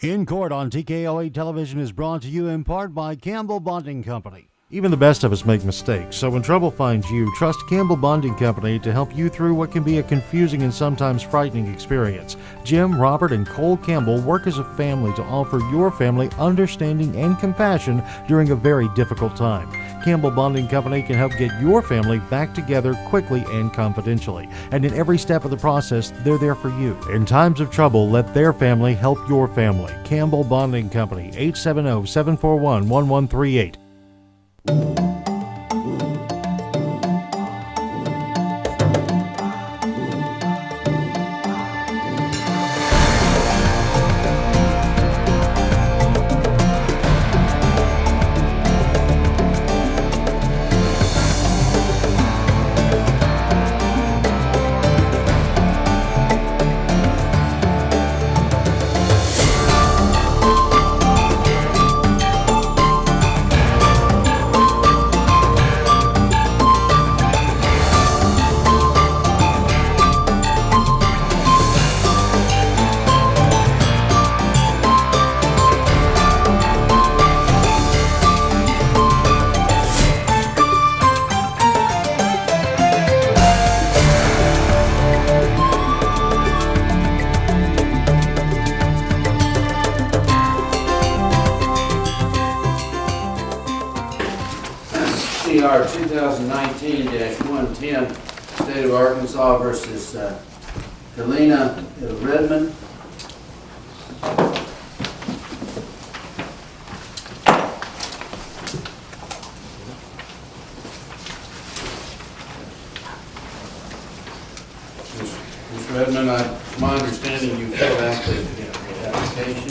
In Court on TKO8 Television is brought to you in part by Campbell Bonding Company. Even the best of us make mistakes, so when trouble finds you, trust Campbell Bonding Company to help you through what can be a confusing and sometimes frightening experience. Jim, Robert, and Cole Campbell work as a family to offer your family understanding and compassion during a very difficult time. Campbell Bonding Company can help get your family back together quickly and confidentially. And in every step of the process, they're there for you. In times of trouble, let their family help your family. Campbell Bonding Company, 870-741-1138. CR 2019-110, State of Arkansas versus Helena Redmond. Ms. Redmond, my understanding you filled out the application.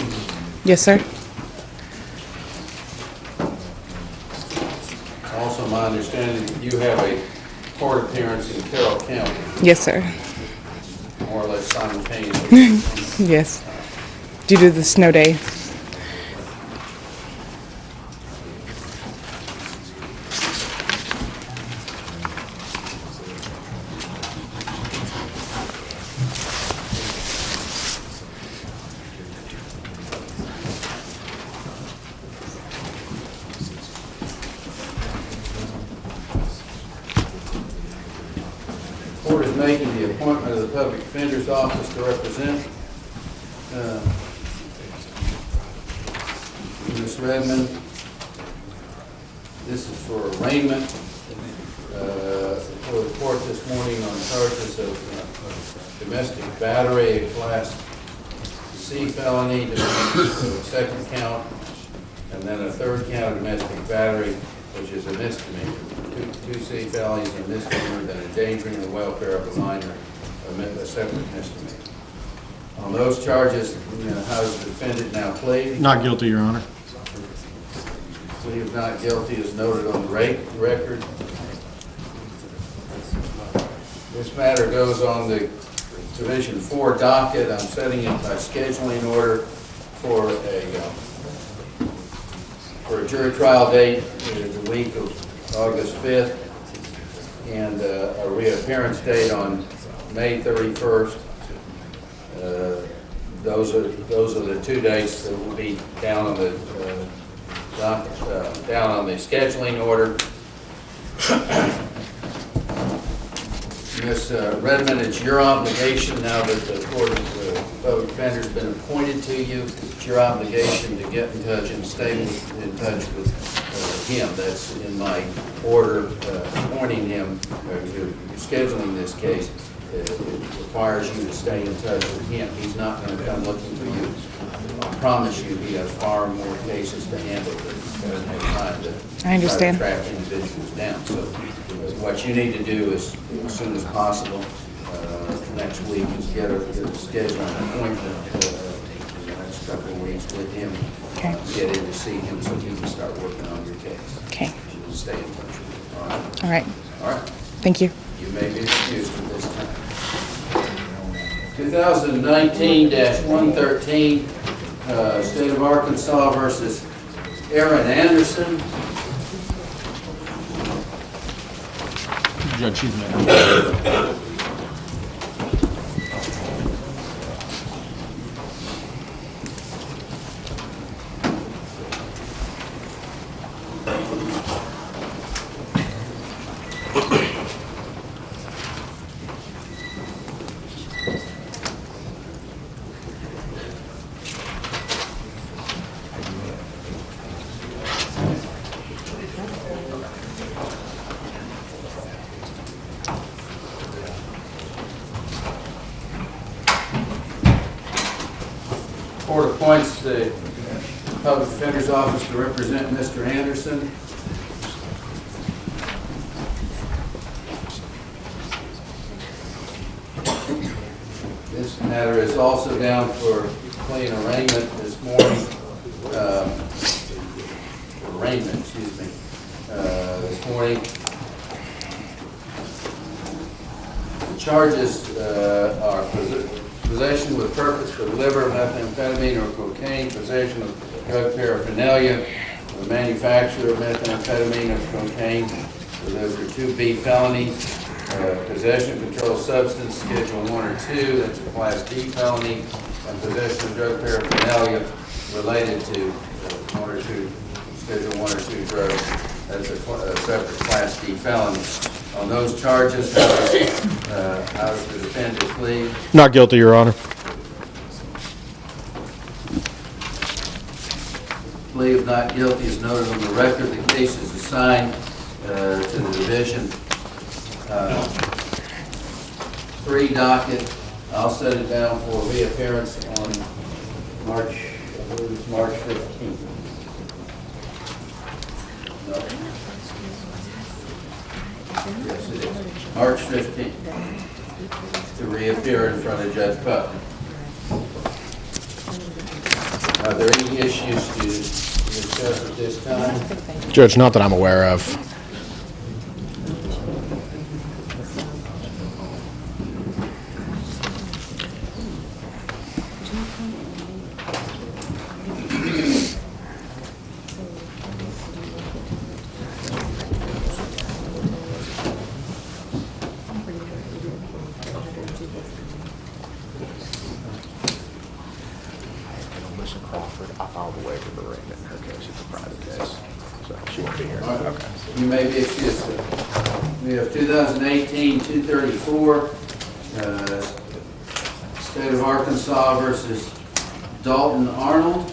Yes, sir. Also, my understanding that you have a court appearance in Carroll County, Yes, sir. more or less simultaneously. Yes. Due to the snow day. The court is making the appointment of the Public Defender's Office to represent Ms. Redmond. This is for arraignment for the court this morning on charges of domestic battery, a Class C felony, second count, and then a third count of domestic battery, which is a misdemeanor. Two C felonies, a misdemeanor, then endangering the welfare of a minor, a separate misdemeanor. On those charges, how does the defendant now plead? Not guilty, Your Honor. Plea of not guilty is noted on the record. This matter goes on the Division 4 docket. I'm setting it by scheduling order for a jury trial date the week of August 5th and a reappearance date on May 31st. Those are the two dates that will be down on the scheduling order. Ms. Redmond, it's your obligation now that the Court of Public Defender has been appointed to you. It's your obligation to get in touch and stay in touch with him. That's in my order appointing him to scheduling this case. It requires you to stay in touch with him. He's not going to come looking for you. I promise you he has far more cases to handle than he doesn't have time to I understand. try to track individuals down. So what you need to do is, as soon as possible, next week, is get a schedule an appointment in the next couple of weeks with him. Okay. Get in to see him so he can start working on your case. Okay. You'll stay in touch with him. All right? All right. All right. Thank you. You may be excused at this time. 2019-113, State of Arkansas versus Aaron Anderson. Judge, she's mad. court appoints the Public Defender's Office to represent Mr. Anderson. This matter is also down for plea and arraignment this morning. This morning. The charges are possession with purpose to deliver methamphetamine or cocaine, possession of drug paraphernalia, the manufacture of methamphetamine or cocaine. So those are 2B felonies. Possession of controlled substance, Schedule 1 or 2, that's a Class D felony, and possession of drug paraphernalia related to 1 or 2, Schedule 1 or 2 drugs, that's a separate Class D felony. On those charges, how does the defendant plead? Not guilty, Your Honor. Plea of not guilty is noted on the record. The case is assigned to the Division 3 docket. I'll set it down for reappearance on March 15th. No. Yes, it is. March 15th. To reappear in front of Judge Putnam. Are there any issues to discuss at this time? Judge, not that I'm aware of. Melissa Crawford, I filed a waiver of arraignment in her case. It's a private case, so she won't be here. Okay. You may be excused, sir. We have 2018-234, State of Arkansas versus Dalton Arnold.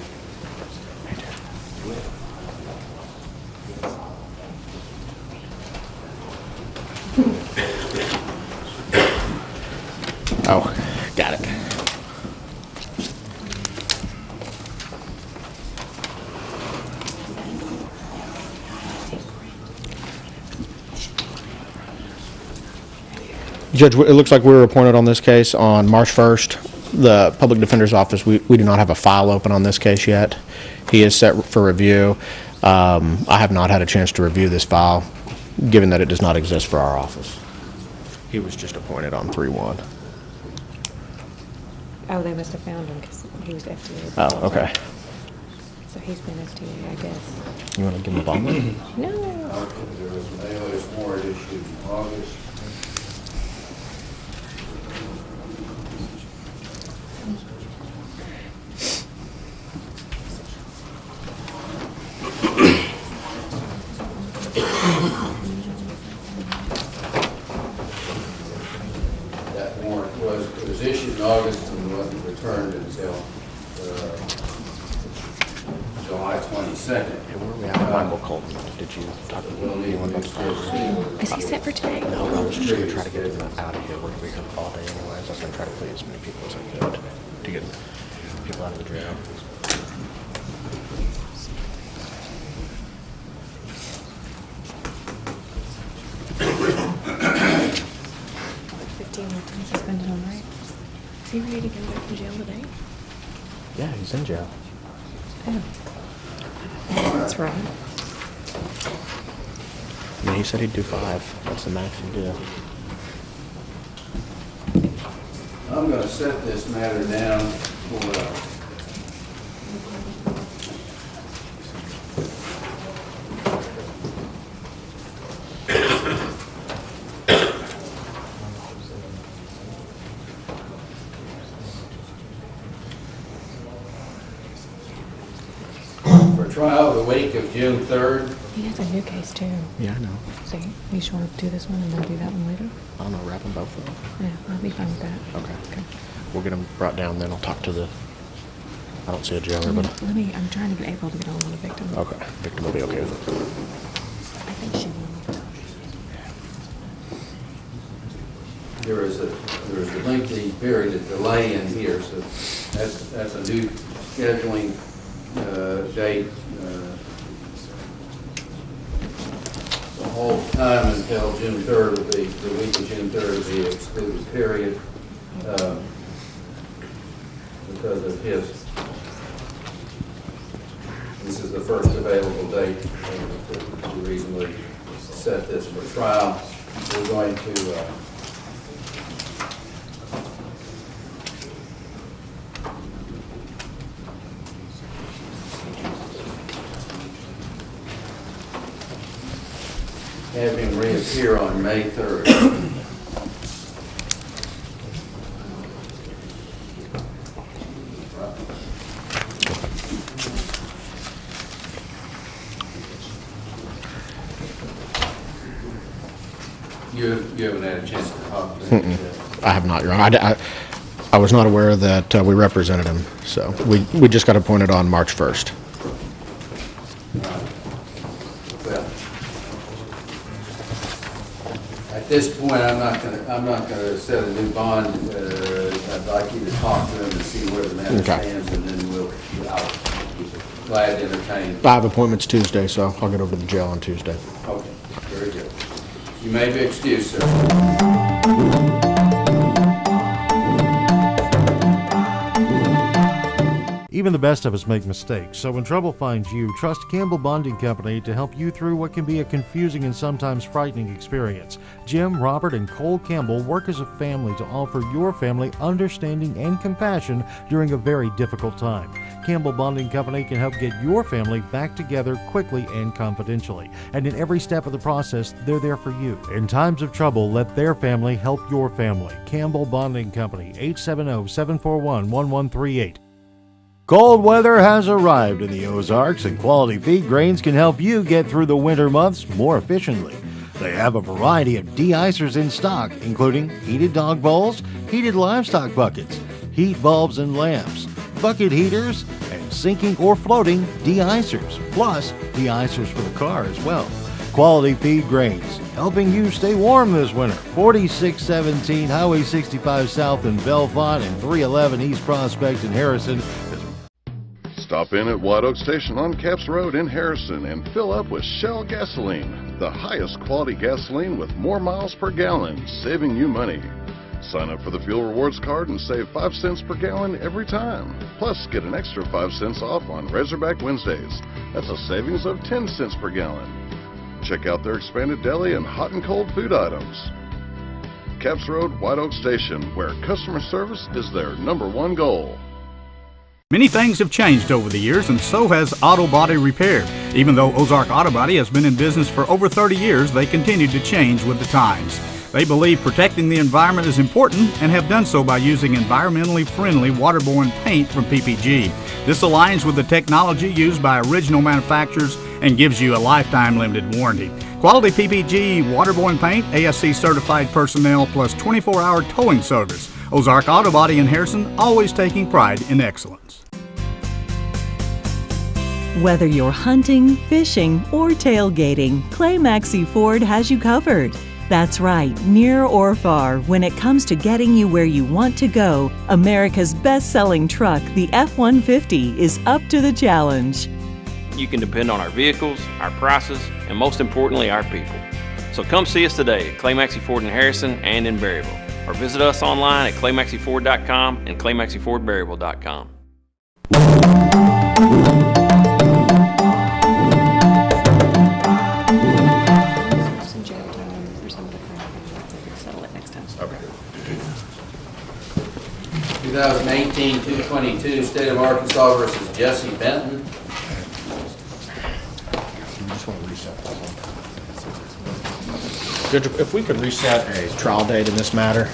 Oh, got it. Judge, it looks like we were appointed on this case on March 1st. The Public Defender's Office, we do not have a file open on this case yet. He is set for review. I have not had a chance to review this file, given that it does not exist for our office. He was just appointed on 3/1. Oh, they must have found him because he was FDA. Oh, okay. So he's been FDA, I guess. You want to give him a bump? No. There was an alias warrant issued in August. That warrant was issued in August and wasn't returned until July 22nd. Hey, where are we at? Michael Colton. Did you talk to We'll need anyone to about the file? Is he set for today? No, I was just going to try to get him out of here. We're going to be here all day anyways. I was going to try to please as many people as I could to get people out of the jail. 15 more times suspended on right. Is he ready to go back to jail today? Yeah, he's in jail. Oh. That's right. Yeah, he said he'd do 5. That's the max he'd do. I'm going to set this matter down for trial the week of June 3rd. He has a new case too. Yeah, I know. So you sure want to do this one and then do that one later? I don't know, wrap them both up. Yeah, I'll be fine with that. Okay. We'll get them brought down, then I'll talk to the, I don't see a jailer, but, I'm trying to get April to get on with the victim. okay, victim will be okay with it. I think she will. There is a lengthy period of delay in here, so that's a new scheduling date, the whole time until June 3rd will be, the week of June 3rd will be excluded period because of his, this is the first available date to reasonably set this for trial. We're going to have him reappear on May 3rd. You haven't had a chance to talk to him yet? I have not, Your Honor. I was not aware that we represented him, so we just got appointed on March 1st. Well, at this point, I'm not gonna set a new bond. I'd like you to talk to him and see where the matter Okay. stands, and then I'll be glad to entertain. I have appointments Tuesday, so I'll get over to the jail on Tuesday. Okay, very good. You may be excused, sir. Even the best of us make mistakes, so when trouble finds you, trust Campbell Bonding Company to help you through what can be a confusing and sometimes frightening experience. Jim, Robert, and Cole Campbell work as a family to offer your family understanding and compassion during a very difficult time. Campbell Bonding Company can help get your family back together quickly and confidentially. And in every step of the process, they're there for you. In times of trouble, let their family help your family. Campbell Bonding Company, 870-741-1138. Cold weather has arrived in the Ozarks, and Quality Feed Grains can help you get through the winter months more efficiently. They have a variety of de-icers in stock, including heated dog bowls, heated livestock buckets, heat bulbs and lamps, bucket heaters, and sinking or floating de-icers, plus de-icers for the car as well. Quality Feed Grains, helping you stay warm this winter. 4617 Highway 65 South in Belfont and 311 East Prospect in Harrison. Stop in at White Oak Station on Capps Road in Harrison and fill up with Shell gasoline, the highest quality gasoline with more miles per gallon, saving you money. Sign up for the Fuel Rewards card and save 5 cents per gallon every time. Plus, get an extra 5 cents off on Razorback Wednesdays. That's a savings of 10 cents per gallon. Check out their expanded deli and hot and cold food items. Capps Road, White Oak Station, where customer service is their #1 goal. Many things have changed over the years, and so has Auto Body Repair. Even though Ozark Auto Body has been in business for over 30 years, they continue to change with the times. They believe protecting the environment is important and have done so by using environmentally friendly waterborne paint from PPG. This aligns with the technology used by original manufacturers and gives you a lifetime limited warranty. Quality PPG waterborne paint, ASC certified personnel, plus 24-hour towing service. Ozark Auto Body in Harrison, always taking pride in excellence. Whether you're hunting, fishing, or tailgating, Clay Maxey Ford has you covered. That's right, near or far, when it comes to getting you where you want to go, America's best-selling truck, the F-150, is up to the challenge. You can depend on our vehicles, our prices, and most importantly, our people. So come see us today at Clay Maxey Ford in Harrison and in Berryville, or visit us online at claymaxeyford.com and claymaxeyfordberryville.com. Some jail time for some of the crime. We'll settle it next time. Okay. 2018-222, State of Arkansas versus Jesse Benton. Judge, if we could reset a trial date in this matter.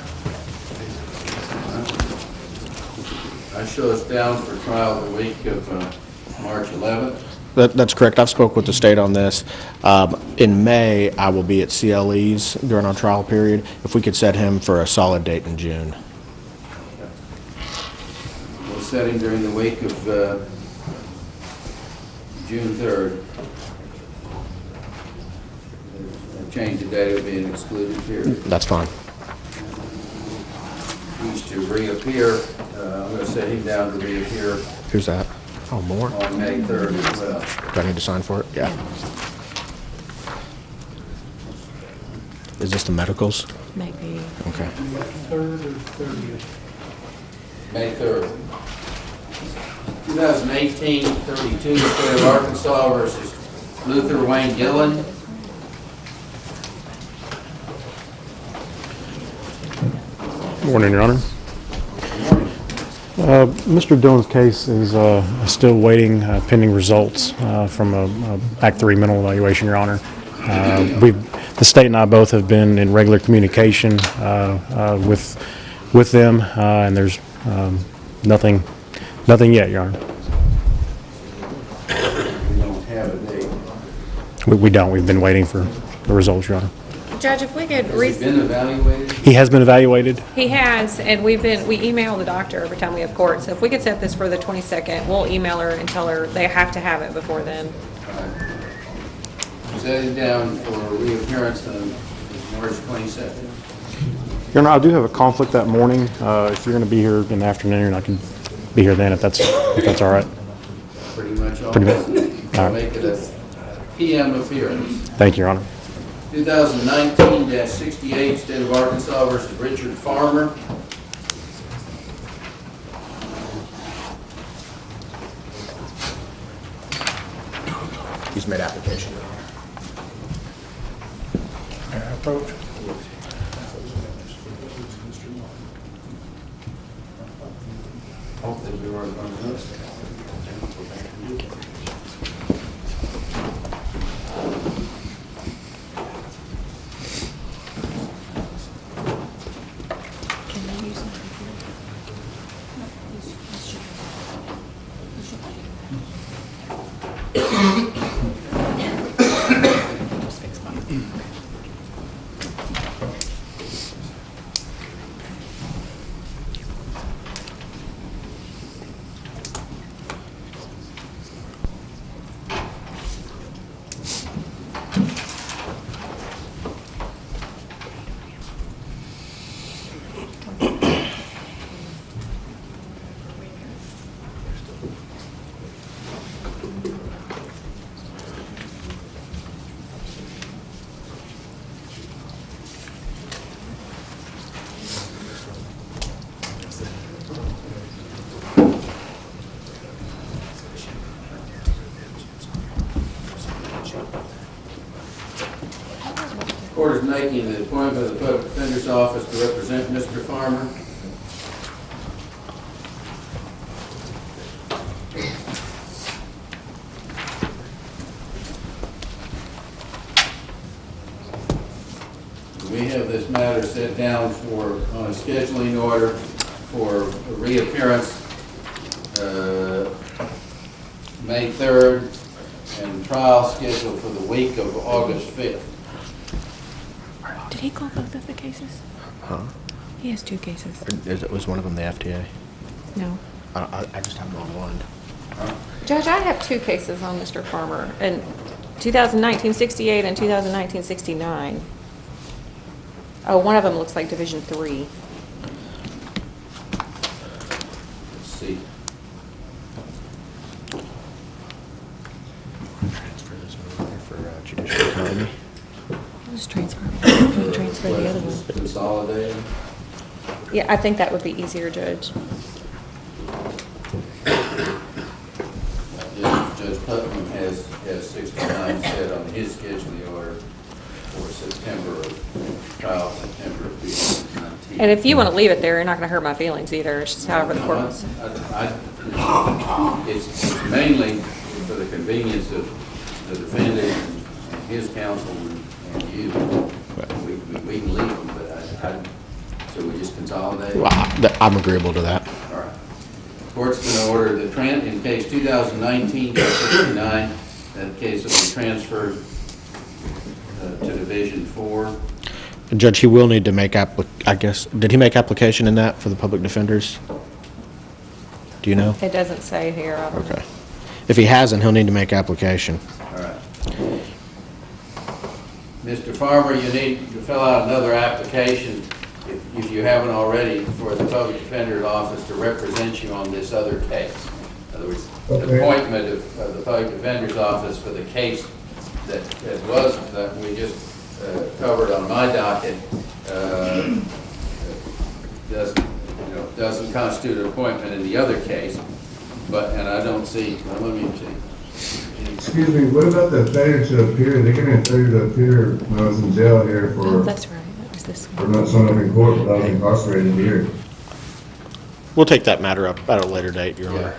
I show us down for trial the week of March 11th. That's correct. I've spoke with the state on this. In May, I will be at CLE's during our trial period. If we could set him for a solid date in June. We'll set him during the week of June 3rd. Change the date, it'll be an excluded period. That's fine. He's to reappear. I'm going to set him down to reappear Who's that? Oh, more? on May 3rd as well. Do I need to sign for it? Yeah. Is this the medicals? Maybe. Okay. May 3rd. 2018-32, State of Arkansas versus Luther Wayne Gillen. Morning, Your Honor. Mr. Dillon's case is still waiting pending results from a Act 3 mental evaluation, Your Honor. The state and I both have been in regular communication with them, and there's nothing yet, Your Honor. We don't have a date. We don't. We've been waiting for the results, Your Honor. Judge, if we could, Has he been evaluated? He has been evaluated. he has, and we email the doctor every time we have court, so if we could set this for the 22nd, we'll email her and tell her they have to have it before then. Set it down for reappearance on March 22nd. Your Honor, I do have a conflict that morning. If you're going to be here in the afternoon, I can be here then if that's all right. Pretty much all. Pretty much. I'll All right. make it a PM appearance. Thank you, Your Honor. 2019-68, State of Arkansas versus Richard Farmer. He's made application. Approach. Hope that we weren't on this. Court is making the appointment of the Public Defender's Office to represent Mr. Farmer. We have this matter set down for on a scheduling order for a reappearance May 3rd and trial scheduled for the week of August 5th. Did he call both of the cases? Huh? He has two cases. Was one of them the FTA? No. I just have them on one. Judge, I have two cases on Mr. Farmer, in 2019-68 and 2019-69. Oh, one of them looks like Division 3. Let's see. Transfer this over there for judicial economy. I'll just transfer the other one. Consolidated. Yeah, I think that would be easier, Judge. Judge Putnam has 69 set on his scheduling order for September of 2019. And if you want to leave it there, you're not going to hurt my feelings either. It's just however the court wants. It's mainly for the convenience of the defendant and his counsel and you. We can leave them, but so we just consolidate. Well, I'm agreeable to that. All right. Court's going to order in case 2019-69, that case will be transferred to Division 4. Judge, he will need to make I guess, did he make application in that for the public defenders? Do you know? It doesn't say here. Okay. If he hasn't, he'll need to make application. All right. Mr. Farmer, you need to fill out another application, if you haven't already, for the Public Defender's Office to represent you on this other case. In other words, the appointment of the public defender's office for the case that we just covered on my docket doesn't constitute an appointment in the other case. And I don't see. Let me see. Excuse me, what about the failure to appear? They gave me a failure to appear when I was in jail here for. Oh, that's right. That was this one. For not showing up in court when I was incarcerated here. We'll take that matter up at a later date, Your Honor.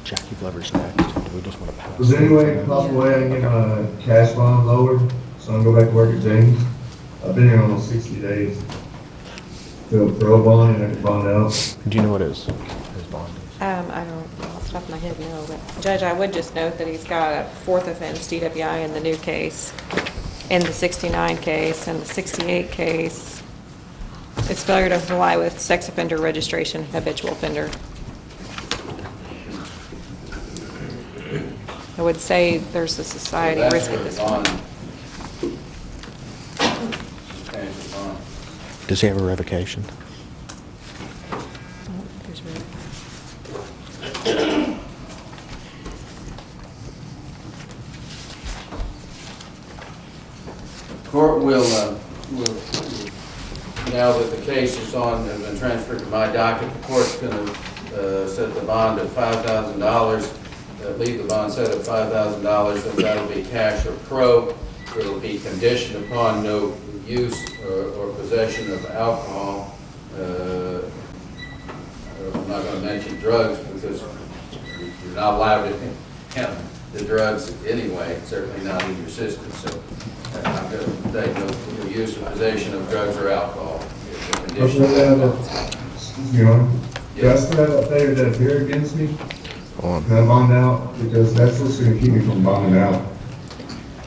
Jackie Glover's next. Do we just want to pass? Was there any way, possible way I can get my cash bond lowered so I can go back to work at James? I've been here almost 60 days. To a parole bond and I can bond out. Do you know what his bond is? I don't, off the top of my head, no, but Judge, I would just note that he's got a fourth offense DWI in the new case, in the 69 case, and the 68 case. It's failure to comply with sex offender registration, habitual offender. I would say there's a society risk at this point. Does he have a revocation? Court will, now that the case is on and been transferred to my docket, the court's going to set the bond at $5,000, leave the bond set at $5,000, and that'll be cash or pro. It'll be conditioned upon no use or possession of alcohol. I'm not going to mention drugs because you're not allowed to have the drugs anyway, certainly not in your system. So I'm going to take no use or possession of drugs or alcohol. Excuse me, Your Honor. Do I still have a failure to appear against me? Can I bond out? Because that's what's going to keep me from bonding out.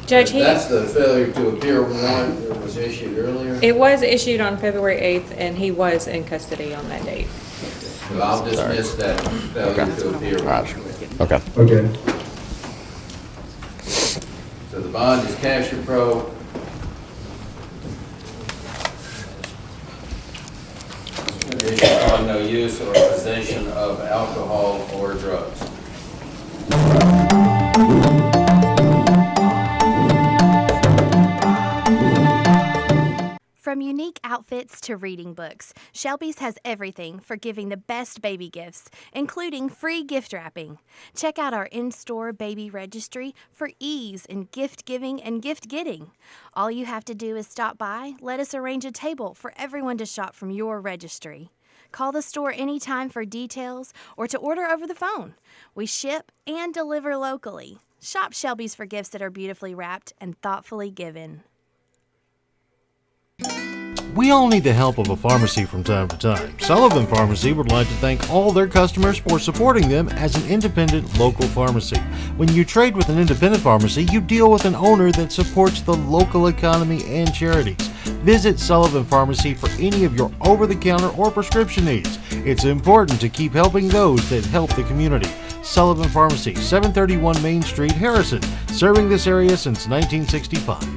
Judge, that's the failure to appear warrant that was issued earlier? It was issued on February 8th, and he was in custody on that date. So I'll dismiss that failure to appear. Okay. Okay. So the bond is cash or pro. Condition on no use or possession of alcohol or drugs. From unique outfits to reading books, Shelby's has everything for giving the best baby gifts, including free gift wrapping. Check out our in-store baby registry for ease in gift giving and gift getting. All you have to do is stop by, let us arrange a table for everyone to shop from your registry. Call the store anytime for details or to order over the phone. We ship and deliver locally. Shop Shelby's for gifts that are beautifully wrapped and thoughtfully given. We all need the help of a pharmacy from time to time. Sullivan Pharmacy would like to thank all their customers for supporting them as an independent local pharmacy. When you trade with an independent pharmacy, you deal with an owner that supports the local economy and charities. Visit Sullivan Pharmacy for any of your over-the-counter or prescription needs. It's important to keep helping those that help the community. Sullivan Pharmacy, 731 Main Street, Harrison, serving this area since 1965.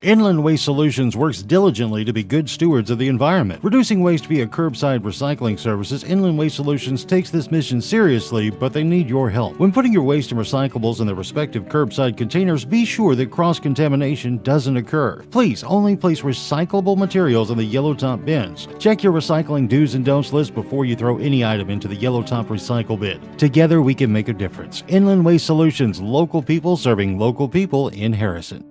Inland Waste Solutions works diligently to be good stewards of the environment. Reducing waste via curbside recycling services, Inland Waste Solutions takes this mission seriously, but they need your help. When putting your waste and recyclables in their respective curbside containers, be sure that cross-contamination doesn't occur. Please only place recyclable materials in the yellow top bins. Check your recycling do's and don'ts list before you throw any item into the yellow top recycle bin. Together we can make a difference. Inland Waste Solutions, local people serving local people in Harrison.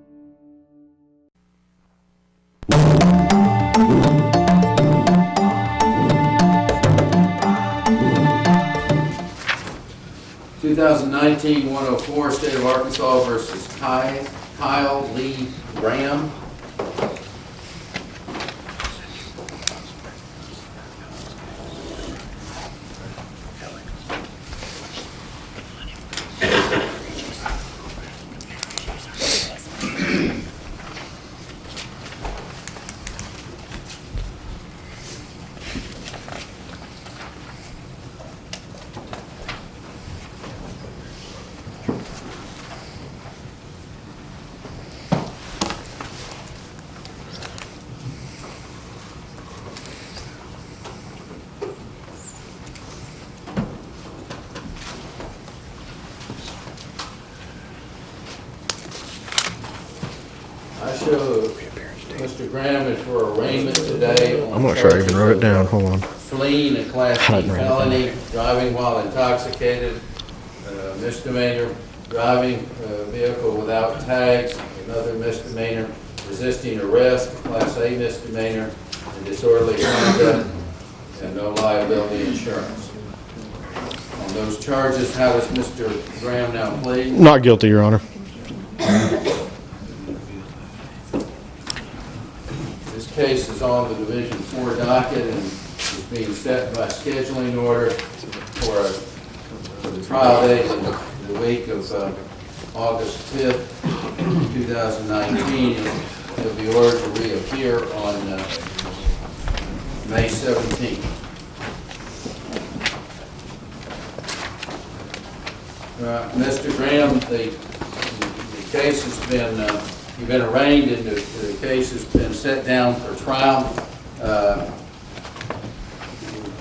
2019-104, State of Arkansas versus Kyle Lee Graham. show Mr. Graham is for arraignment today on I'm not sure I even wrote it down. Hold on. fleeing a Class I B didn't write it felony, driving while intoxicated, misdemeanor, driving a vehicle without tags, another misdemeanor, resisting arrest, Class A misdemeanor, and disorderly conduct, and no liability insurance. On those charges, how does Mr. Graham now plead? Not guilty, Your Honor. This case is on the Division 4 docket and is being set by scheduling order for the trial date in the week of August 5th, 2019. He'll be ordered to reappear on May 17th. Mr. Graham, the case has been, you've been arraigned and the case has been set down for trial. The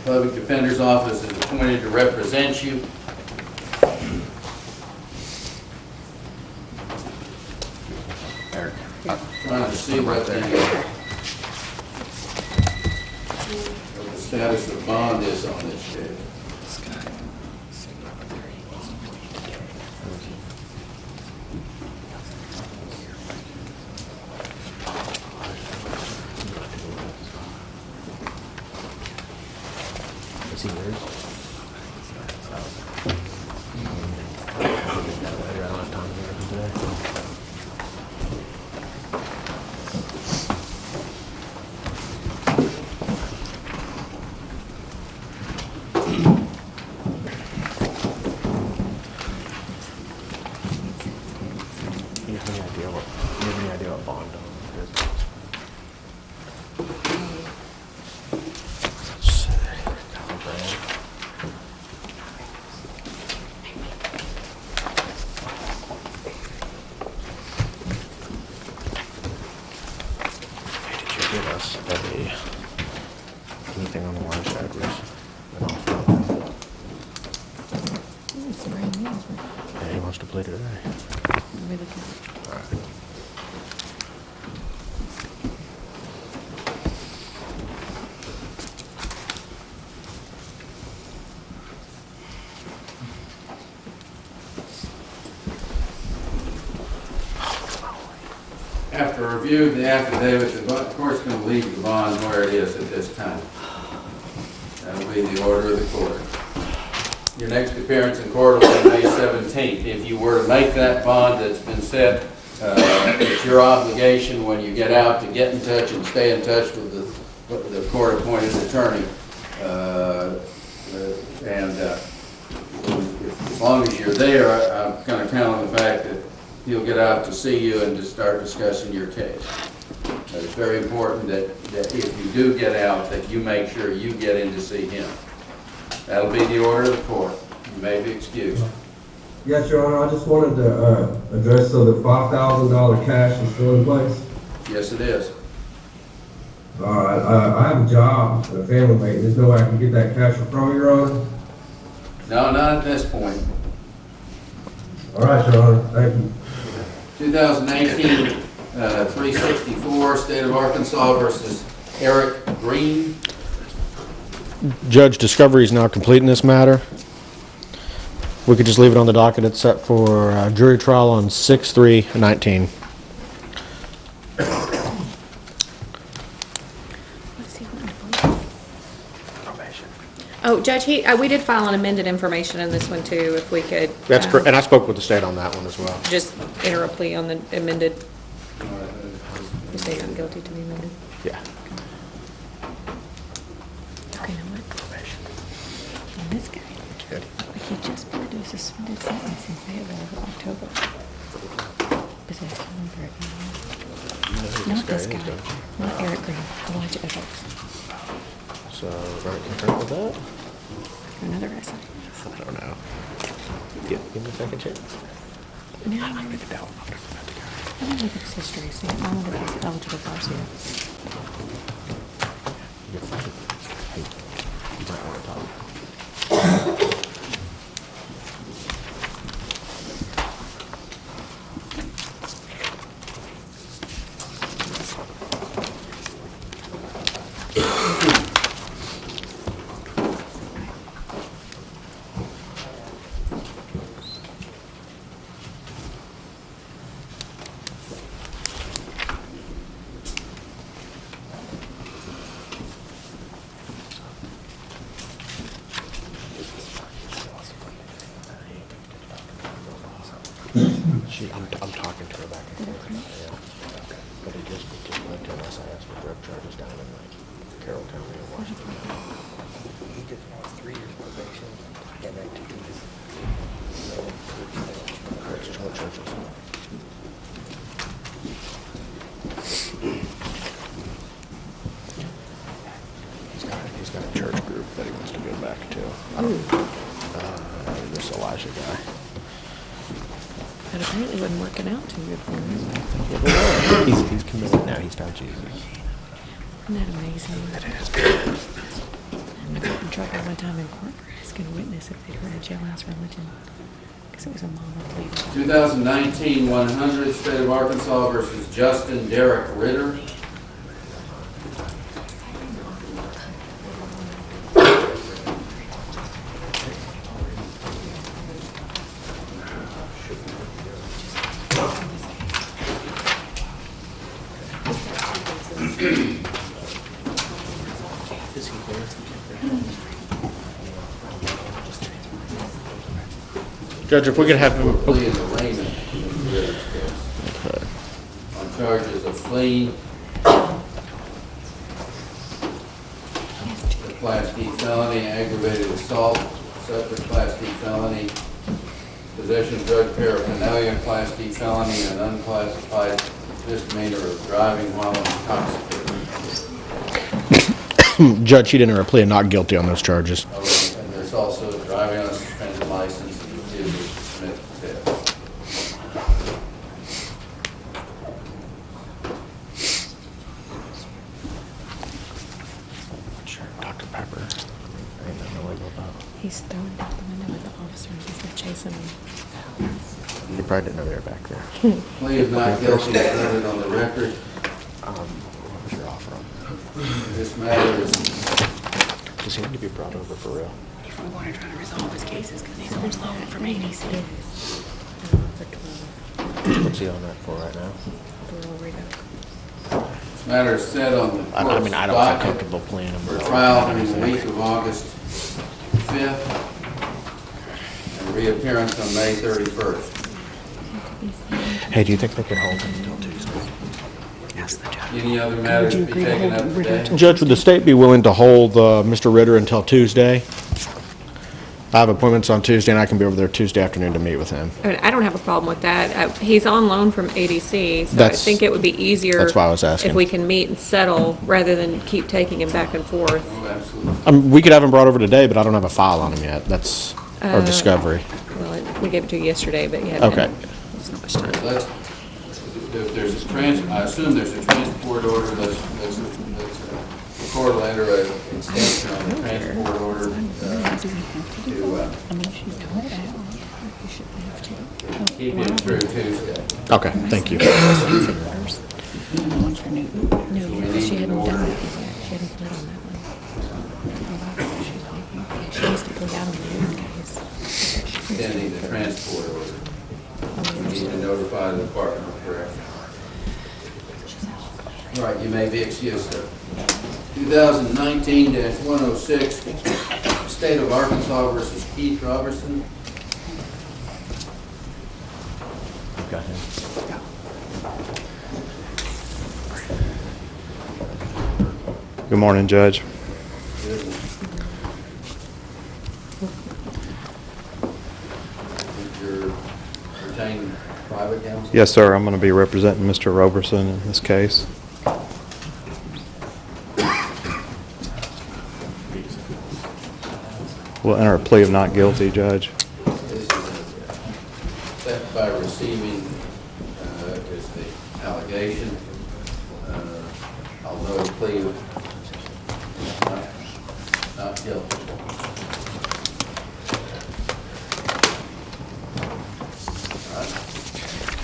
Public Defender's Office is appointed to represent you. Trying to see what the status of bond is on this case. Anything on the water side was It's brand new. yeah, he wants to play today. Really good. All right. After review of the affidavit, the court's going to leave the bond where it is at this time. That'll be the order of the court. Your next appearance in court will be May 17th. If you were to make that bond that's been set, it's your obligation when you get out to get in touch and stay in touch with the court-appointed attorney. As long as you're there, I'm going to count on the fact that he'll get out to see you and to start discussing your case. But it's very important that if you do get out, that you make sure you get in to see him. That'll be the order of the court. You may be excused. Yes, Your Honor, I just wanted to address, so the $5,000 cash is still in place? Yes, it is. All right, I have a job, a family mate. There's no way I can get that cash from Your Honor? No, not at this point. All right, Your Honor, thank you. 2018 364, State of Arkansas versus Eric Green. Judge, discovery is now complete in this matter. We could just leave it on the docket. It's set for jury trial on 6/3/19. Oh, Judge, we did file an amended information in this one too, if we could. That's correct, and I spoke with the state on that one as well. Just enter a plea on the amended. You say you're not guilty to the amended? Yeah. Okay, now what? And this guy, he just produced a suspended sentence in Fayetteville in October. Is that Holmberg? Not this guy, not Eric Green, Elijah Evans. So, right concurrent with that? Another essay. I don't know. Give me a second chance. No. I'm not going to doubt. I'm going to look at his history, see. I wonder if he's eligible for RCA. Hey, you might want to talk. I'm talking to her back and forth. Yeah. But it just led to unless I asked for drug charges down in like Carroll County or Washington. He just has 3 years probation and then 2 years. What charges? He's got a church group that he wants to go back to. This Elijah guy. But apparently it wasn't working out too good for him. He's committed now. He's found Jesus. Isn't that amazing? It is good. I got in trouble one time in court for asking a witness if they'd heard of jailhouse religion. Because it was a mama pleading. 2019-100 State of Arkansas versus Justin Derek Ritter. Judge, if we could have him. Plea in arraignment in Ritter's case. On charges of fleeing, the Class D felony, aggravated assault, separate Class D felony, possession of drug paraphernalia, Class D felony, and unclassified misdemeanor of driving while intoxicated. Judge, he didn't enter a plea of not guilty on those charges. And there's also driving on a suspended license and refusal to submit to test. Sure, Dr. Pepper. I ain't got no way to go about. He's throwing out the window at the officers. He's been chasing them. He probably didn't know they were back there. Plea of not guilty is noted on the record. What was your offer on? This matter is. Does he need to be brought over for real? He's from going to try to resolve his cases because he's on loan from ADC. What's he on that for right now? This matter is set on the I court's mean, I don't feel docket comfortable playing him. for trial during the week of August 5th and reappearance on May 31st. Hey, do you think they could hold him until Tuesday? Any other matters to be taken up today? Judge, would the state be willing to hold Mr. Ritter until Tuesday? I have appointments on Tuesday, and I can be over there Tuesday afternoon to meet with him. I mean, I don't have a problem with that. He's on loan from ADC, so I think it would be easier. That's why I was asking. If we can meet and settle rather than keep taking him back and forth. Oh, absolutely. We could have him brought over today, but I don't have a file on him yet. That's our discovery. Well, we gave it to you yesterday, but you Okay. There's not much time. If there's a I assume there's a transport order, let's record a letter of extension on the transport order to keep him through Tuesday. Okay, thank you. No, she hadn't done that yet. She hadn't put on that one. She needs to put out on the other case. Extending the transport order. We need to notify the Department of Corrections. All right, you may be excused, sir. 2019-106, State of Arkansas versus Keith Robertson. I've got him. Good morning, Judge. You're retained private counsel? Yes, sir. I'm going to be representing Mr. Robertson in this case. We'll enter a plea of not guilty, Judge. This is theft by receiving is the allegation. I'll note a plea of not guilty.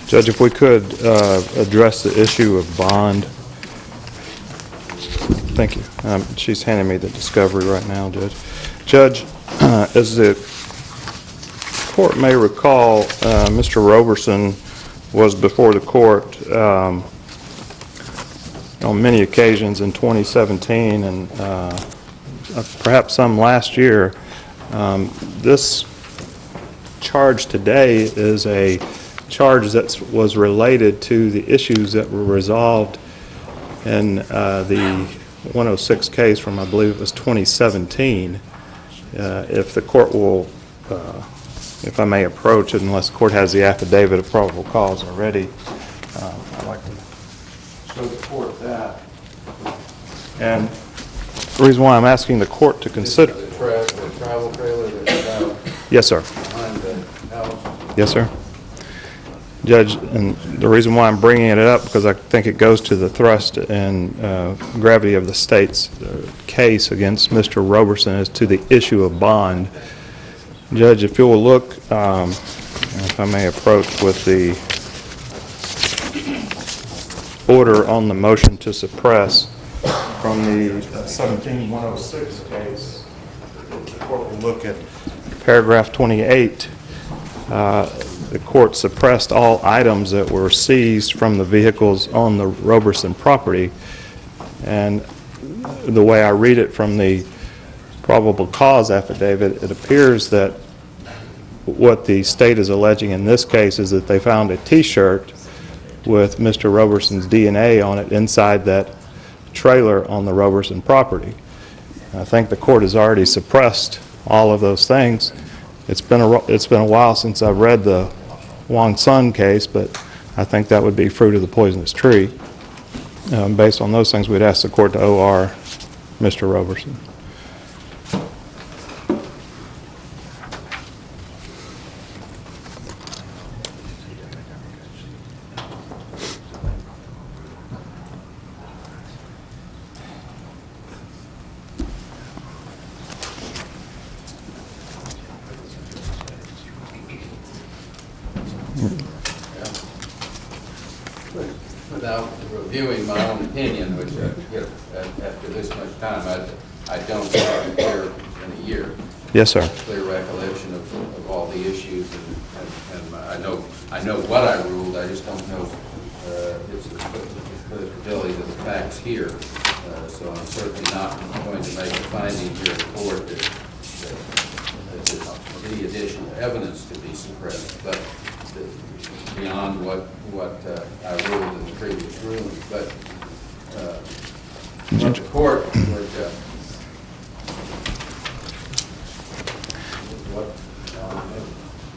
Judge, if we could address the issue of bond. Thank you. She's handing me the discovery right now, Judge. Judge, as the court may recall, Mr. Robertson was before the court on many occasions in 2017 and perhaps some last year. This charge today is a charge that was related to the issues that were resolved in the 106 case from, I believe it was 2017. If the court will, if I may approach it, unless the court has the affidavit of probable cause already, I'd like to show the court that. And the reason why I'm asking the court to consider... The travel trailer that's out Yes, sir. behind the house. Yes, sir. Judge, and the reason why I'm bringing it up, because I think it goes to the thrust and gravity of the state's case against Mr. Roberson as to the issue of bond. Judge, if you will look, if I may approach with the order on the motion to suppress from the 17106 case, the court will look at paragraph 28. The court suppressed all items that were seized from the vehicles on the Roberson property. And the way I read it from the probable cause affidavit, it appears that what the state is alleging in this case is that they found a T-shirt with Mr. Roberson's DNA on it inside that trailer on the Roberson property. I think the court has already suppressed all of those things. It's been a while since I've read the Wong Sun case, but I think that would be fruit of the poisonous tree. Based on those things, we'd ask the court to OR Mr. Roberson. Without reviewing my own opinion, which after this much time, I don't have a clear in a year. Yes, sir. Clear recollection of all the issues, and I know what I ruled. I just don't know its applicability to the facts here. So I'm certainly not going to make a finding here in court that there's any additional evidence to be suppressed, but beyond what I ruled in the previous ruling. But the court would,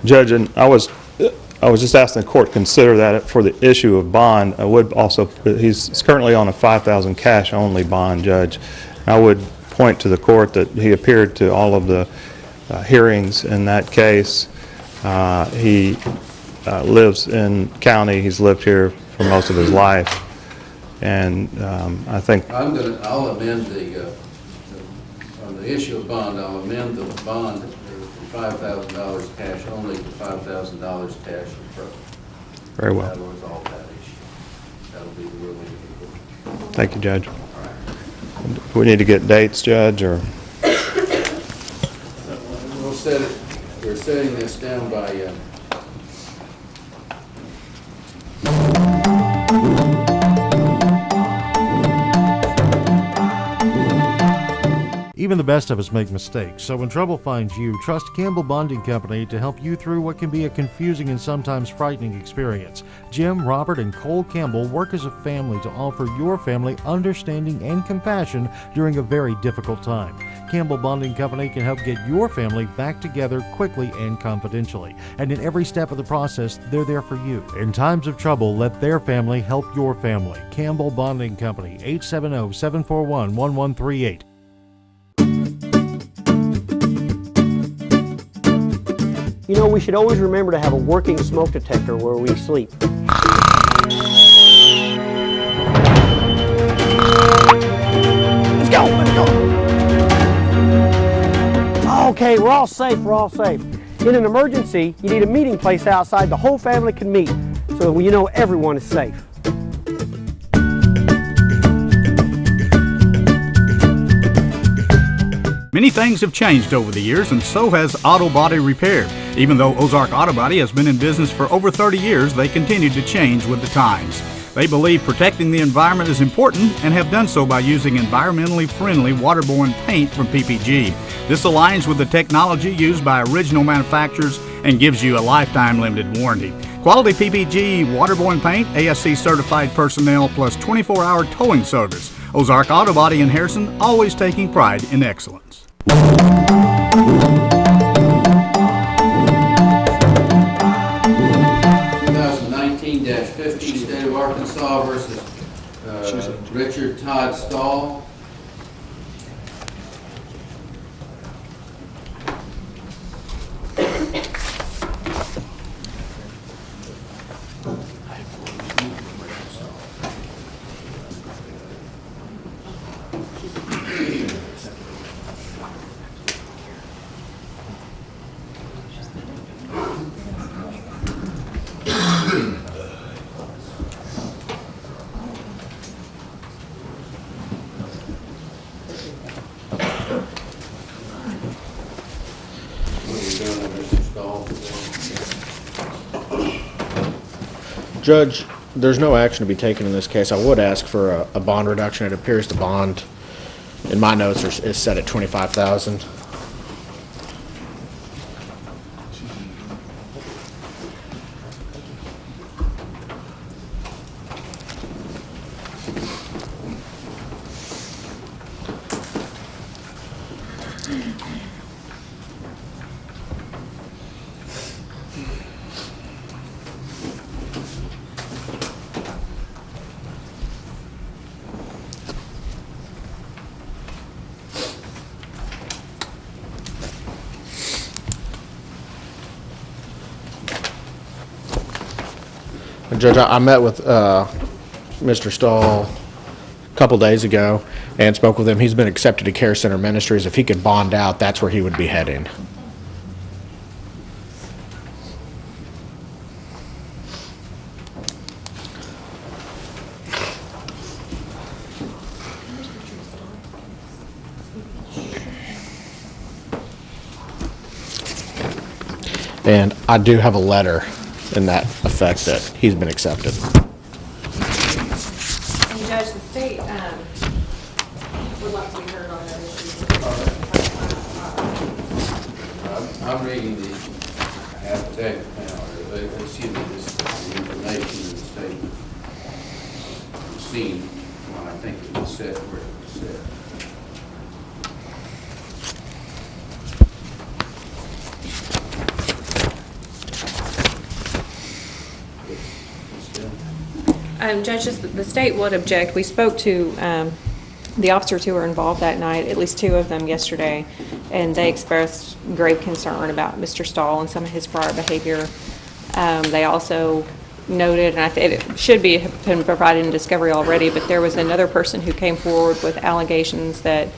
Judge, and I was just asking the court to consider that for the issue of bond. I would also, he's currently on a $5,000 cash only bond, Judge. I would point to the court that he appeared to all of the hearings in that case. He lives in county. He's lived here for most of his life, and I think I'll amend on the issue of bond. I'll amend the bond from $5,000 cash only to $5,000 cash in front. Very well. That'll resolve that issue. That'll be the ruling. Thank you, Judge. Do we need to get dates, Judge, or? We'll set it. We're setting this down by. Even the best of us make mistakes, so when trouble finds you, trust Campbell Bonding Company to help you through what can be a confusing and sometimes frightening experience. Jim, Robert, and Cole Campbell work as a family to offer your family understanding and compassion during a very difficult time. Campbell Bonding Company can help get your family back together quickly and confidentially. And in every step of the process, they're there for you. In times of trouble, let their family help your family. Campbell Bonding Company, 870-741-1138. You know, we should always remember to have a working smoke detector where we sleep. Let's go, let's go. Okay, we're all safe, we're all safe. In an emergency, you need a meeting place outside the whole family can meet, so you know everyone is safe. Many things have changed over the years, and so has auto body repair. Even though Ozark Auto Body has been in business for over 30 years, they continue to change with the times. They believe protecting the environment is important and have done so by using environmentally friendly waterborne paint from PPG. This aligns with the technology used by original manufacturers and gives you a lifetime limited warranty. Quality PPG waterborne paint, ASC certified personnel, plus 24-hour towing service. Ozark Auto Body in Harrison, always taking pride in excellence. 2019-50 State of Arkansas versus Richard Todd Stahl. Judge, there's no action to be taken in this case. I would ask for a bond reduction. It appears the bond, in my notes, is set at $25,000. Judge, I met with Mr. Stahl a couple days ago and spoke with him. He's been accepted to Care Center Ministries. If he could bond out, that's where he would be heading. And I do have a letter in that effect that he's been accepted. And Judge, the state would like to be heard on that issue. I'm reading the, I have to take now, excuse me, this information in the statement seen when I think it was set where it was set. Judges, the state would object. We spoke to the officers who were involved that night, at least two of them yesterday, and they expressed grave concern about Mr. Stahl and some of his prior behavior. They also noted, and I think it should be been provided in discovery already, but there was another person who came forward with allegations that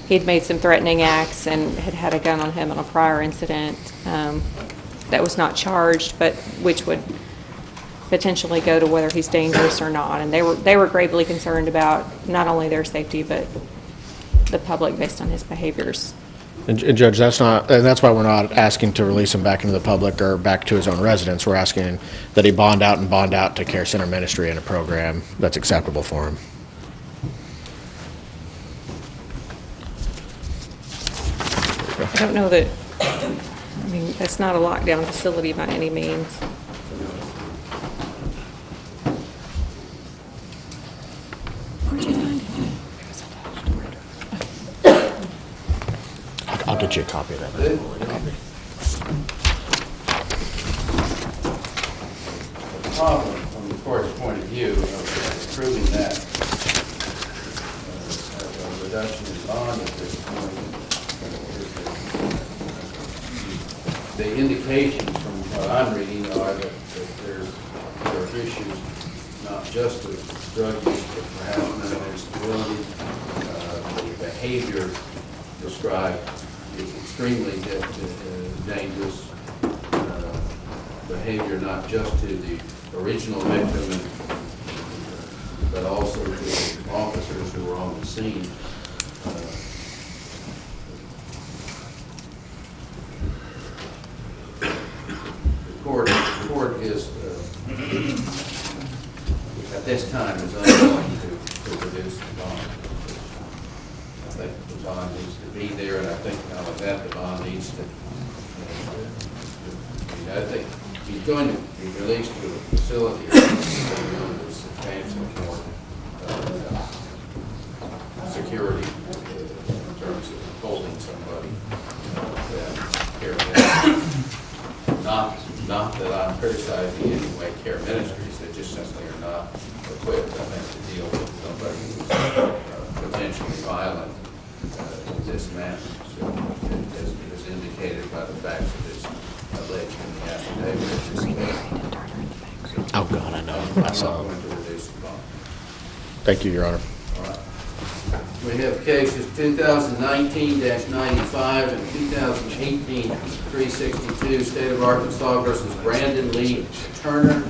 he'd made some threatening acts and had had a gun on him on a prior incident that was not charged, but which would potentially go to whether he's dangerous or not. And they were gravely concerned about not only their safety, but the public based on his behaviors. And Judge, that's why we're not asking to release him back into the public or back to his own residence. We're asking that he bond out to Care Center Ministry in a program that's acceptable for him. I don't know that, I mean, that's not a lockdown facility by any means. I'll get you a copy of that. The problem, from the court's point of view, of proving that a reduction in bond at this point is that the indications from what I'm reading are that there are issues not just with drug use, but perhaps mental instability. The behavior described is extremely dangerous behavior, not just to the original victim, but also to the officers who were on the scene. The court is, at this time, is unwilling to reduce the bond. I think the bond needs to be there, and I think not only that, the bond needs to, I think he's going to be released to a facility with substantial more security in terms of holding somebody care ministries. Not that I'm criticizing in any way care ministries, they just simply are not equipped, I think, to deal with somebody who's potentially violent in this manner. So, as indicated by the facts of this alleged in the affidavit. Oh, God, I know. I saw it. Thank you, Your Honor. All right. We have cases 2019-95 and 2018-362, State of Arkansas versus Brandon Lee Turner.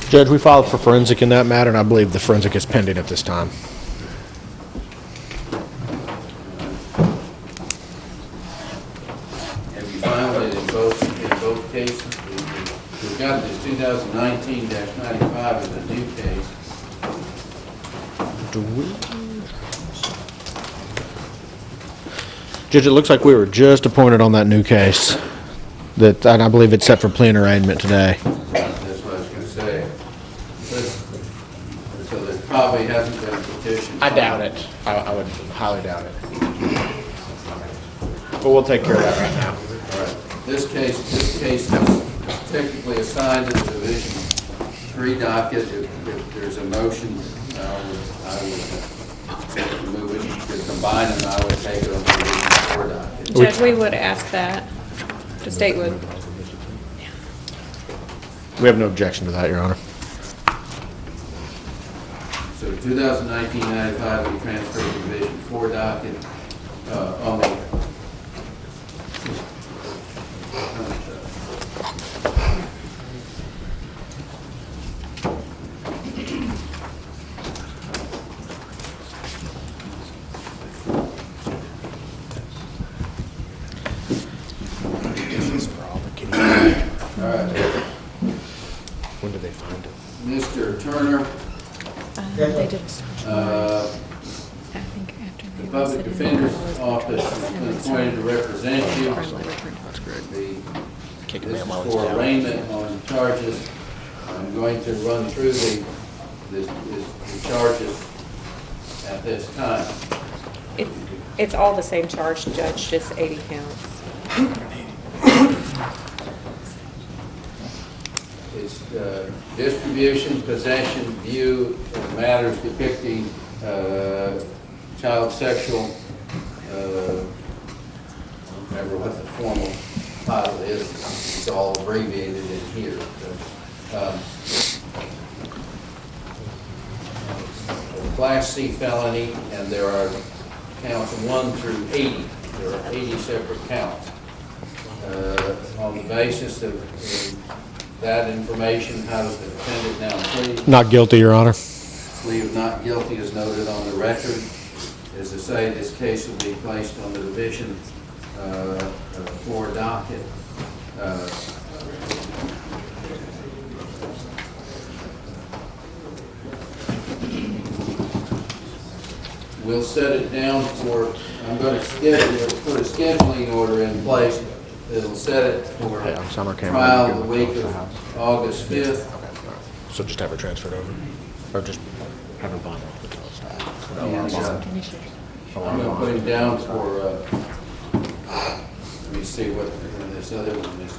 Judge, we filed for forensic in that matter, and I believe the forensic is pending at this time. Have you filed it in both cases? We've got this 2019-95 as a new case. Do we? Judge, it looks like we were just appointed on that new case. And I believe it's set for plea and arraignment today. That's what I was going to say. So there probably hasn't been a petition. I doubt it. I would highly doubt it. But we'll take care of that right now. All right. This case is technically assigned to the Division 3 docket. If there's a motion, I would move it to combine, and I would take it on the Division 4 docket. Judge, we would ask that. The state would. We have no objection to that, Your Honor. So 2019-95 we transferred to Division 4 docket on the When did they find it? Mr. Turner. They did. The Public Defender's Office has been appointed to represent you. That's great. This is for arraignment on charges. I'm going to run through the charges at this time. It's all the same charge, Judge, just 80 counts. It's distribution, possession, view of matters depicting child sexual, I don't remember what the formal title is, it's all abbreviated in here. Class C felony, and there are counts 1 through 80. There are 80 separate counts. On the basis of that information, how does the defendant now plead? Not guilty, Your Honor. Plea of not guilty is noted on the record. As I say, this case will be placed on the Division 4 docket. We'll set it down for, I'm going to put a scheduling order in place. It'll set it for trial the week of August 5th. So just have her transferred over? Or just have her bond? I'm going to put him down for, let me see what this other one is.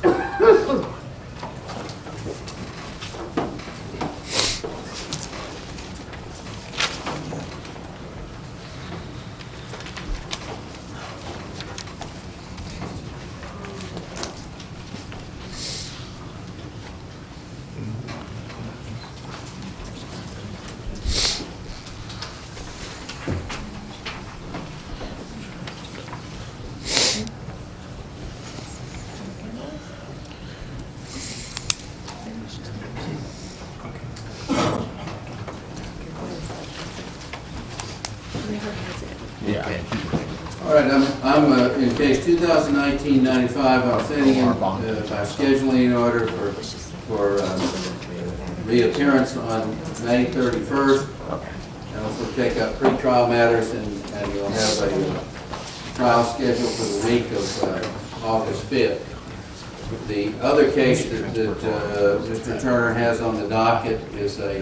All right, I'm in case 2019-95. I'm setting in by scheduling order for reappearance on May 31st. And also take up pre-trial matters, and you'll have a trial scheduled for the week of August 5th. The other case that Mr. Turner has on the docket is a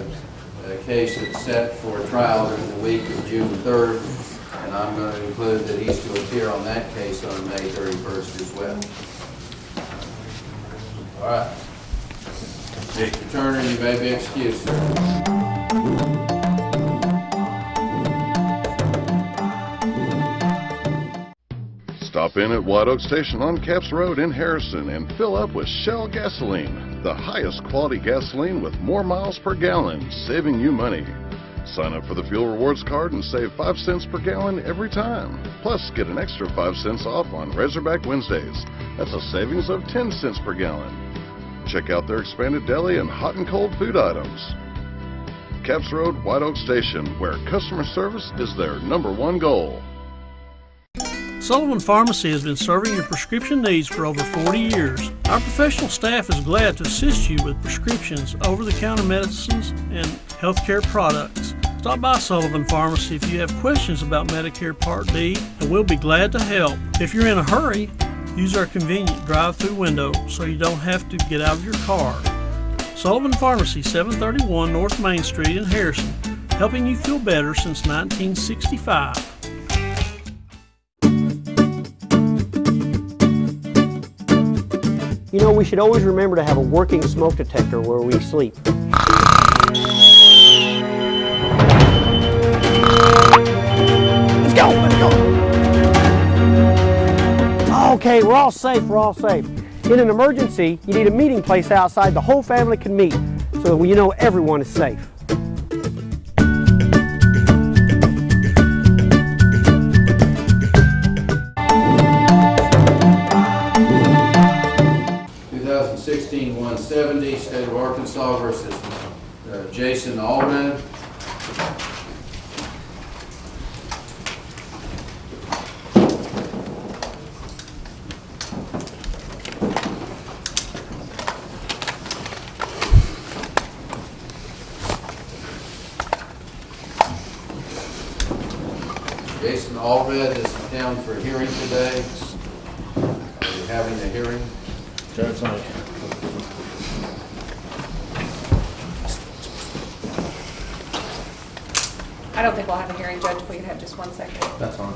case that's set for trial during the week of June 3rd, and I'm going to include that he's to appear on that case on May 31st as well. All right. Mr. Turner, you may be excused, sir. Stop in at White Oak Station on Capps Road in Harrison and fill up with Shell gasoline, the highest quality gasoline with more miles per gallon, saving you money. Sign up for the Fuel Rewards card and save 5 cents per gallon every time. Plus, get an extra 5 cents off on Razorback Wednesdays. That's a savings of 10 cents per gallon. Check out their expanded deli and hot and cold food items. Capps Road, White Oak Station, where customer service is their #1 goal. Sullivan Pharmacy has been serving your prescription needs for over 40 years. Our professional staff is glad to assist you with prescriptions, over-the-counter medicines, and healthcare products. Stop by Sullivan Pharmacy if you have questions about Medicare Part D, and we'll be glad to help. If you're in a hurry, use our convenient drive-through window so you don't have to get out of your car. Sullivan Pharmacy, 731 North Main Street in Harrison, helping you feel better since 1965. You know, we should always remember to have a working smoke detector where we sleep. Let's go, let's go. Okay, we're all safe, we're all safe. In an emergency, you need a meeting place outside the whole family can meet, so that you know everyone is safe. State of Arkansas versus Jason Allred. Jason Allred is in town for a hearing today. Are you having a hearing? Judge Lake. I don't think we'll have a hearing, Judge, if we could have just 1 second. That's fine.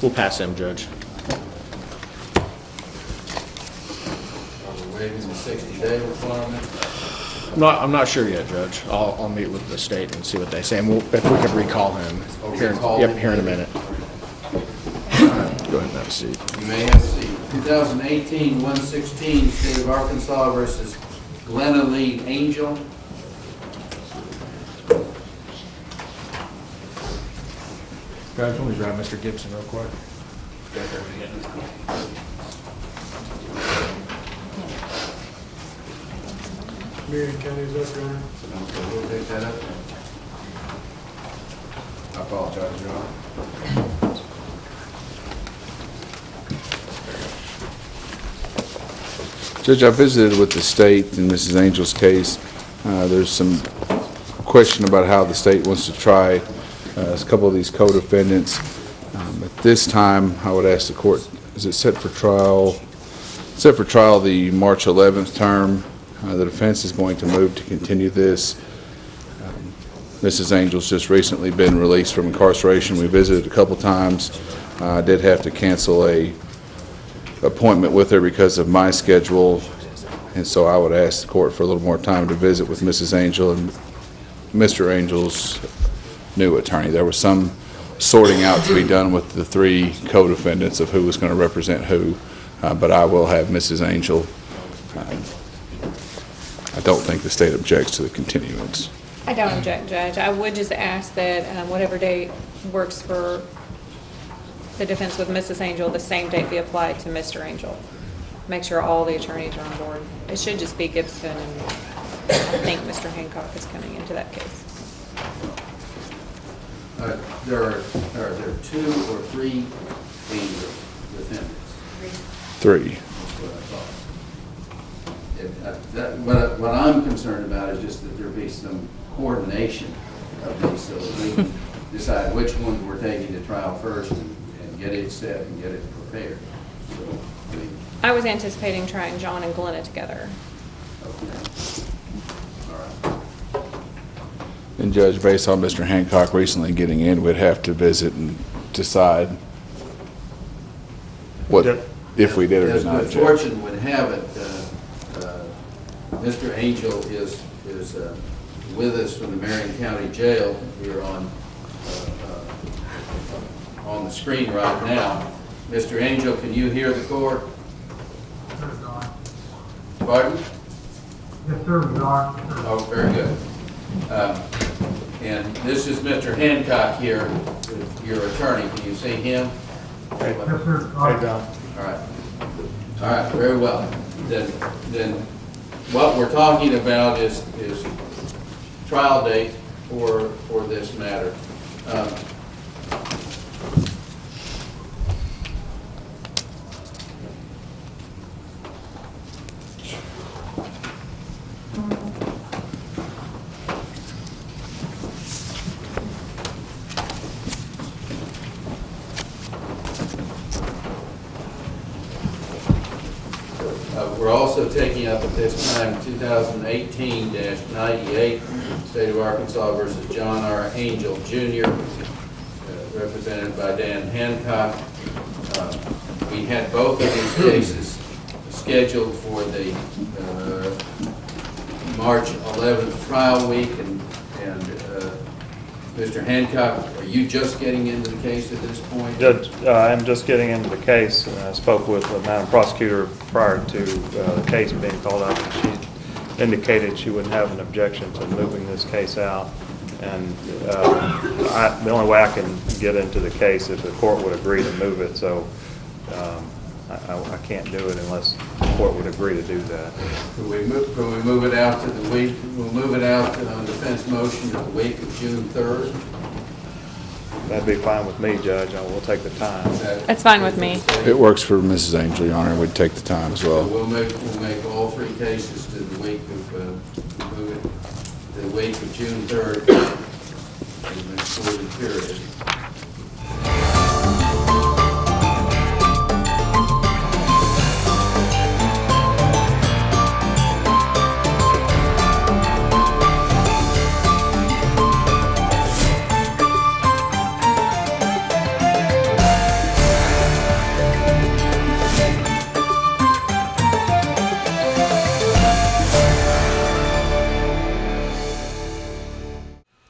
We'll pass him, Judge. Are we waiving the 60-day requirement? I'm not sure yet, Judge. I'll meet with the state and see what they say, and if we could recall him here in a minute. Go ahead and have a seat. You may have a seat. 2018-116, State of Arkansas versus Glenna Lee Angel. Guys, let me grab Mr. Gibson real quick. Marion County is up, Your Honor. We'll take that up. I apologize, Your Honor. Judge, I visited with the state in Mrs. Angel's case. There's some question about how the state wants to try a couple of these co-defendants. At this time, I would ask the court, is it set for trial? Set for trial the March 11th term. The defense is going to move to continue this. Mrs. Angel's just recently been released from incarceration. We visited a couple times. I did have to cancel a appointment with her because of my schedule, and so I would ask the court for a little more time to visit with Mrs. Angel and Mr. Angel's new attorney. There was some sorting out to be done with the 3 co-defendants of who was going to represent who, but I will have Mrs. Angel. I don't think the state objects to the continuance. I don't object, Judge. I would just ask that whatever date works for the defense with Mrs. Angel, the same date be applied to Mr. Angel. Make sure all the attorneys are on board. It should just be Gibson, and I think Mr. Hancock is coming into that case. There are 2 or 3 Angel defendants? 3. What I'm concerned about is just that there be some coordination of these so that we can decide which ones we're taking to trial first and get it set and get it prepared. So, I was anticipating trying John and Glenna together. And Judge, based on Mr. Hancock recently getting in, we'd have to visit and decide what, if we did or As did not. good fortune would have it, Mr. Angel is with us from the Marion County Jail here on the screen right now. Mr. Angel, can you hear the court? Pardon? Yes, sir, we are. Oh, very good. And this is Mr. Hancock here, your attorney. Can you see him? Yes, sir. Hey, Don. All right. All right, very well. Then what we're talking about is trial date for this matter. We're also taking up at this time 2018-98, State of Arkansas versus John R. Angel, Jr., represented by Dan Hancock. We had both of these cases scheduled for the March 11th trial week, and Mr. Hancock, are you just getting into the case at this point? Judge, I'm just getting into the case. I spoke with the Madam Prosecutor prior to the case being called out, and she indicated she wouldn't have an objection to moving this case out. And the only way I can get into the case if the court would agree to move it, so I can't do it unless the court would agree to do that. Could we move it out to the week? We'll move it out on defense motion to the week of June 3rd. That'd be fine with me, Judge. I will take the time. It's fine with me. It works for Mrs. Angel, Your Honor. We'd take the time as well. So we'll make all three cases to the week of move it to the week of June 3rd in the excluded period.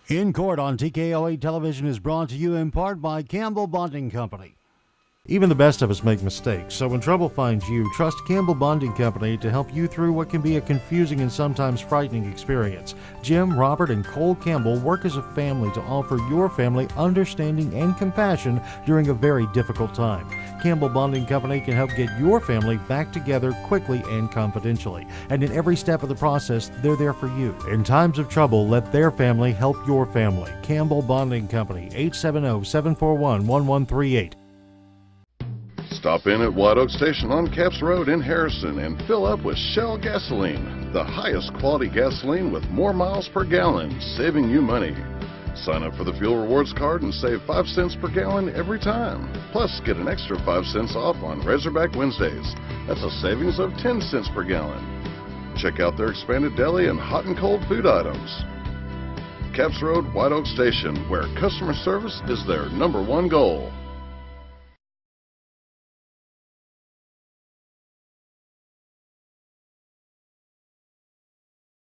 In Court on TKO8 Television is brought to you in part by Campbell Bonding Company. Even the best of us make mistakes, so when trouble finds you, trust Campbell Bonding Company to help you through what can be a confusing and sometimes frightening experience. Jim, Robert, and Cole Campbell work as a family to offer your family understanding and compassion during a very difficult time. Campbell Bonding Company can help get your family back together quickly and confidentially. And in every step of the process, they're there for you. In times of trouble, let their family help your family. Campbell Bonding Company, 870-741-1138. Stop in at White Oak Station on Capps Road in Harrison and fill up with Shell gasoline, the highest quality gasoline with more miles per gallon, saving you money. Sign up for the Fuel Rewards card and save 5 cents per gallon every time. Plus, get an extra 5 cents off on Razorback Wednesdays. That's a savings of 10 cents per gallon. Check out their expanded deli and hot and cold food items. Capps Road, White Oak Station, where customer service is their #1 goal.